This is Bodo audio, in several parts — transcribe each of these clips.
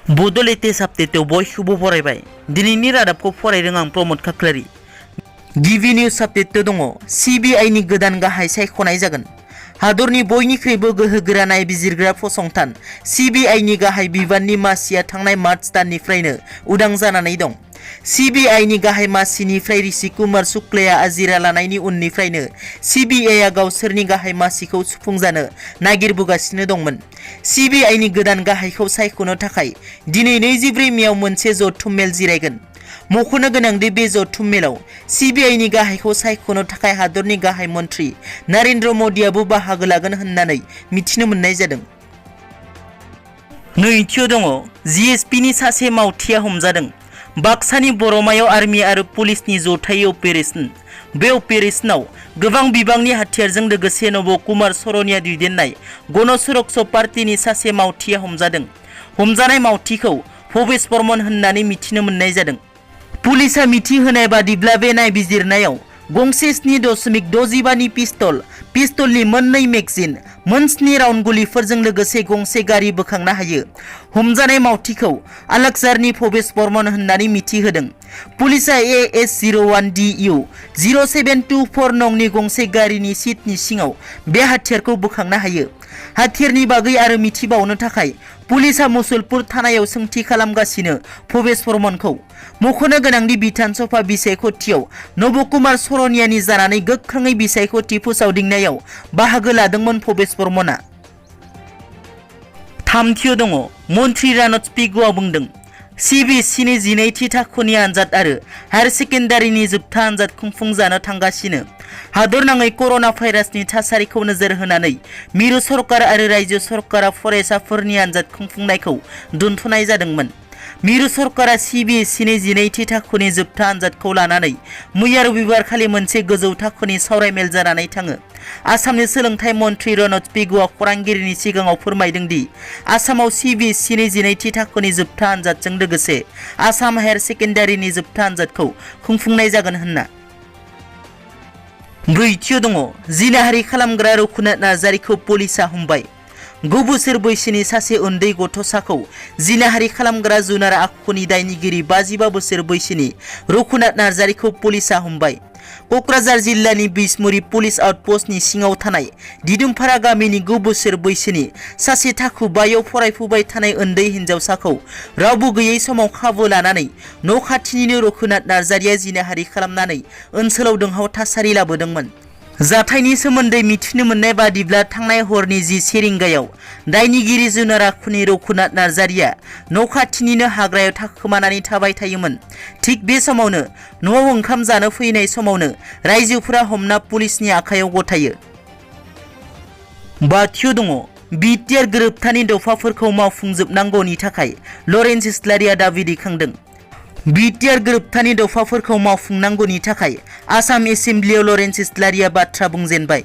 बड' लेटेस्ट आपडेटआव बयखौबो बरायबाय। दिनैनि रादाबखौ फरायदों आं प्रमद खाख्लारि। गिबि निउज आपडेट दङ। सिबिआइनि गोदान गाहाय सायख'नाय जागोन। हादरनि बयनिख्रुइबो गोहोगोरा नायबिजिरग्रा फसंथान सिबिआइनि गाहाय बिबाननि मासिया थांनाय मार्च दाननिफ्रायनो उदां जानानै दं। सिबिआइनि गाहाय मासिनिफ्राय ऋषि कुमार शुक्लाया आजिरा लानायनि उननिफ्रायनो सिबिआइआ गावसोरनि गाहाय मासिखौ सुफुंजानो नागिरबोगासिनो दंमोन। सिबिआइनि गोदान गाहायखौ सायख'नो थाखाय दिनै 24 मेआव मोनसे जथुम मेल जिरायगोन। मख'नो गोनांदि बे जथुम मेलाव सिबिआइनि गाहायखौ सायख'नो थाखाय हादरनि गाहाय मन्थ्रि नरेन्द्र मदिआबो बाहागो लागोन होननानै मिथिनो मोननाय जादों। नैथियाव दङ जिएसपिनि सासे मावथिआ हमजादों। बाक्सानि बरमायाव आर्मि आरो पुलिसनि जथायै अपारेशन। बे अपारेशनाव गोबां बिबांनि हाथियारजों लोगोसे नब कुमार सरनिया दैदेननाय गण सुरक्षा पार्टीनि सासे मावथिआ हमजादों। हमजानाय मावथिखौ भवेश बर्मन होननानै मिथिनो मोननाय जादों। पुलिसा मिथिहोनाय बादिब्ला बे नायबिजिरनायाव गंसे 7.65 पिस्तलनि मोननै मेगजिन, मोन 7 राउन्ड गुलिफोरजों लोगोसे गंसे गारि बोखांनो हायो। हमजानाय मावथिखौ आलाकजारनि भवेश बर्मन होननानै मिथिहोदों। पुलिसा AS01DU 0724 नंनि गंसे गारिनि सिटनि सिङाव बे हाथियारखौ बोखांनो हायो। हाथियारनि बागै आरो मिथिबावनो थाखाय पुलिसा मुसलपुर थानायाव सोंथि खालामगासिनो भवेश बर्मनखौ। मख'नो गोनांदि बिधान सभा बिसायख'थियाव नब कुमार सरनियानि जानानै गोख्रोङै बिसायख'थि फोसावदिंनायाव बाहागो लादोंमोन भवेश बर्मनआ। थामथियाव दङ मन्थ्रि रानथ पेगुआ बुंदों सिबिएसइनि 12थि थाखोनि आनजाद आरो हायार सेकेन्डारिनि जोबथा आनजाद खुंफुंजानो थांगासिनो। हादरनाङै कर'ना भाइरासनि थासारिखौ नोजोर होनानै मिरु सरकार आरो रायजो सरकारा फरायसाफोरनि आनजाद खुंफुंनायखौ दोनथ'नाय जादोंमोन। मिरु सरकारा सिबिएसइनि 12थि थाखोनि जोबथा आनजादखौ लानानै मैया रबिबारखालि मोनसे गोजौ थाखोनि सावरायमेल जानानै थाङो। आसामनि सोलोंथाइ मन्थ्रि रानथ पेगुआ खौरांगिरिनि सिगाङाव फोरमायदों दि आसामाव सिबिएसइनि 12थि थाखोनि जोबथा आनजादजों लोगोसे आसाम हायार सेकेन्डारिनि जोबथा आनजादखौ खुंफुंनाय जागोन होनना। ब्रैथियाव दङ जिनाहारि खालामग्रा रघुनाथ नार्जारिखौ पुलिसा हमबाय। 9 बोसोर बैसोनि सासे उन्दै गथ'साखौ जिनाहारि खालामग्रा जुनार आखुनि दायनिगिरि 55 बोसोर बैसोनि रघुनाथ नार्जारिखौ पुलिसा हमबाय। क'क्राझार जिल्लानि बिसमुरि पुलिस आउटपस्टनि सिङाव थानाय दिदोमपारा गामिनि 9 बोसोर बैसोनि सासे थाखो 5आव फरायफुबाय थानाय उन्दै हिन्जावसाखौ रावबो गैयै समाव खाबु लानानै न' खाथिनिनो रघुनाथ नार्जारिया जिनाहारि खालामनानै ओनसोलाव दुंहाव थासारि लाबोदोंमोन। जाथायनि सोमोन्दै मिथिनो मोननाय बादिब्ला थांनाय हरनि 10 रिंगायाव दायनिगिरि जुनार आखुनि रघुनाथ नार्जारिया न' खाथिनिनो हाग्रायाव थाखोमानानै थाबाय थायोमोन। थिग बे समावनो न'आव ओंखाम जानो फैनाय समावनो रायजोफोरा हमना पुलिसनि आखायाव गथायो। बाथियाव दङ बिटिआर गोरोबथानि दफाफोरखौ मावफुंजोबनांगौनि थाखाय लरेन्स इस्लारिया दाबि दैखांदों। बिटिआर गोरोबथानि दफाफोरखौ मावफुंनांगौनि थाखाय आसाम एसेम्ब्लियाव लरेन्स इस्लारिया बाथ्रा बुंजेनबाय।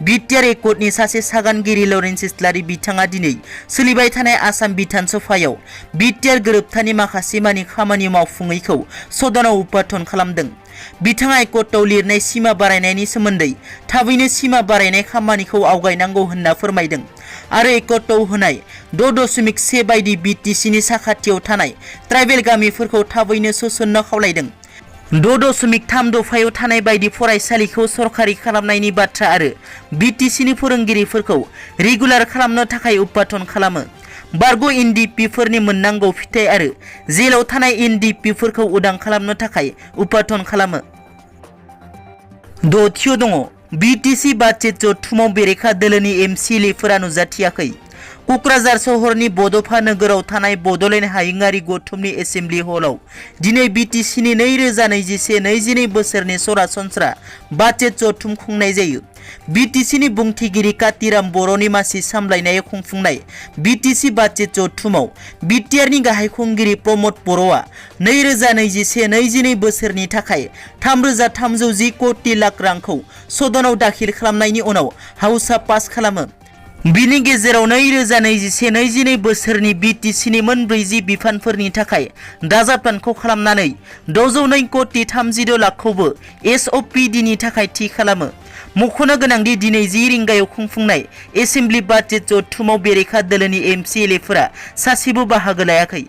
बिटिआर एकर्डनि सासे सागानगिरि लरेन्स इस्लारि बिथाङा दिनै सोलिबाय थानाय आसाम बिधान सभायाव बिटिआर गोरोबथानि माखासे मानि खामानि मावफुङैखौ सदनाव उपाधन खालामदों। बिथाङा एकर्डआव लिरनाय सिमा बारायनायनि सोमोन्दै थाबैनो सिमा बारायनाय खामानिखौ आवगायनांगौ होनना फोरमायदों आरो एकर्डआव होनाय 6.1 बायदि बिटिसिनि साखाथियाव थानाय ट्राइबेल गामिफोरखौ थाबैनो सोसननो खावलायदों। 6.3 दफायाव थानाय बायदि फरायसालिखौ सरखारि खालामनायनि बाथ्रा आरो बिटिसिनि फोरोंगिरिफोरखौ रेगुलार खालामनो थाखाय उपाधन खालामो। बारग' एनडिपिफोरनि मोननांगौ फिथाइ आरो जेलाव थानाय एनडिपिफोरखौ उदां खालामनो थाखाय उपाधन खालामो। दथियाव दङ बिटिसि बाजेट जथुमाव बेरेखा दोलोनि एमसिएलएफोरा नुजाथियाखै। क'क्राझार सहरनि बड'फा नोगोराव थानाय बड'लेण्ड हायुङारि गौथुमनि एसेम्ब्लि हलाव दिनै बिटिसिनि 2021-22 बोसोरनि सरासनस्रा बाजेट जथुम खुंनाय जायो। बिटिसिनि बुंथिगिरि कातिराम बर'नि मासि सामलायनायाव खुंफुंनाय बिटिसि बाजेट जथुमाव बिटिआरनि गाहाय खुंगिरि प्रमद बर'आ 2021-22 बोसोरनि थाखाय 3,310 कोटि लाख रांखौ सदनाव दाखिल खालामनायनि उनाव हाउसआ पास खालामो। बिनि गेजेराव 2021-22 बोसोरनि बिटिसिनि मोन 40 बिफानफोरनि थाखाय दाजाबदानखौ खालामनानै 602 कोटि 36 लाखखौबो एसअपिडिनि थाखाय थि खालामो। मख'नो गोनांदि दिनै 10 रिंगायाव खुंफुंनाय एसेम्ब्लि बाजेट जथुमाव बेरेखा दोलोनि एमसिएलएफोरा सासेबो बाहागो लायाखै।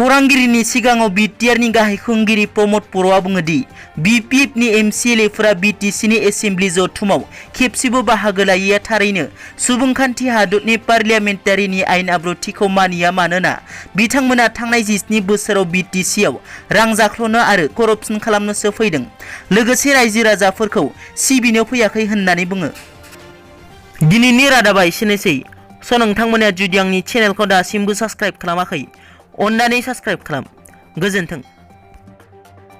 खौरांगिरिनि सिगाङाव बिटिआरनि गाहाय खुंगिरि प्रमद बर'आ बुङो दि बिपिएफनि एमसिएलएफोरा बिटिसिनि एसेम्बलि जथुमाव खेबसेबो बाहागो लायैया थारैनो सुबुंखान्थि हादरनि पार्लियामेन्टारिनि आयेन आब्रुथिखौ मानिया मानोना बिथांमोना थांनाय 17 बोसोराव बिटिसिआव रां जाख्ल'नो आरो करपसन खालामनोसो फैदों लोगोसे रायजो राजाफोरखौ सिबिनो फैयाखै होननानै बुङो। दिनैनि रादाबा एसेनोसै। नोंथांमोना जुदि आंनि चेनेलखौ दासिमबो साबस्क्राइब खालामाखै अन्नानै साबस्क्राइब खालाम। गोजोन्थों।